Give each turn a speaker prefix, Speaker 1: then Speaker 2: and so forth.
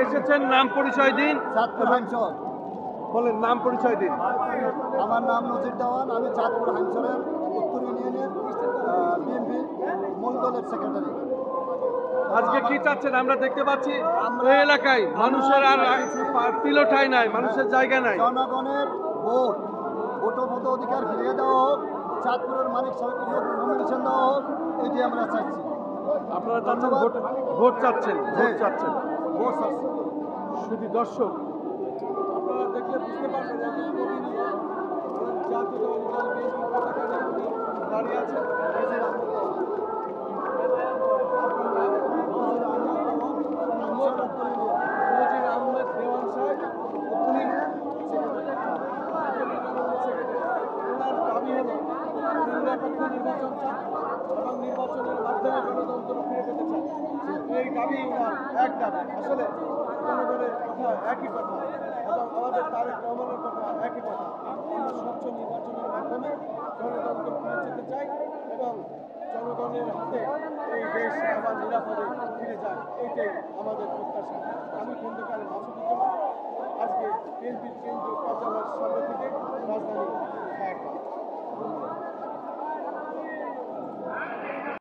Speaker 1: এসেছেন, নাম পরিচয় দিন।
Speaker 2: চাঁদপুর হাইমচর।
Speaker 1: বলেন, নাম পরিচয় দিন।
Speaker 2: আমার নাম নজির দেওয়ান, আমি চাঁদপুর হাইমচরের উত্তর ইউনিয়নের বিএনপি মূল দলের সেক্রেটারি।
Speaker 1: আজকে কি চাচ্ছেন? আমরা দেখতে পাচ্ছি এই এলাকায় মানুষের আর পিলোঠাই নাই, মানুষের জায়গা নাই।
Speaker 2: জনগণের ভোট মতো অধিকার ফিরিয়ে দেওয়া হোক, চাঁদপুরের মালিক সাহেবকে নমিনেশন দেওয়া হোক, এটি আমরা চাচ্ছি।
Speaker 1: আপনারা চাচ্ছেন ভোট চাচ্ছেন, ভোট চাচ্ছেন।
Speaker 2: ভোট চাচ্ছি।
Speaker 1: শুধু দর্শক, আপনারা দেখলে বুঝতে পারবেন যে প্রতিনিধি জাতীয়তাবাদী দল বিএনপি পতাকা নিয়ে উনি দাঁড়িয়ে আছেন। নজির আহমেদ দেওয়ান সাহেব, ওনার দাবি হলো নিরপেক্ষ নির্বাচন চান এবং নির্বাচনের মাধ্যমে গণতন্ত্র ফিরে পেতে চান। এই দাবি ওনার এক দাবি। আসলে জনগণের কথা একই কথা এবং আমাদের তারেক রহমানের কথা একই কথা। আমরা স্বচ্ছ নির্বাচনের মাধ্যমে গণতন্ত্র ফিরে যেতে চাই এবং জনগণের হাতে এই দেশ আবার নিরাপদে ফিরে যায়, এইটাই আমাদের প্রত্যাশা। আমি খন্দকার মাসুদুজ্জামান, আজকে বিএনপির কেন্দ্রীয় কার্যালয়ের সামনে থেকে রাজধানী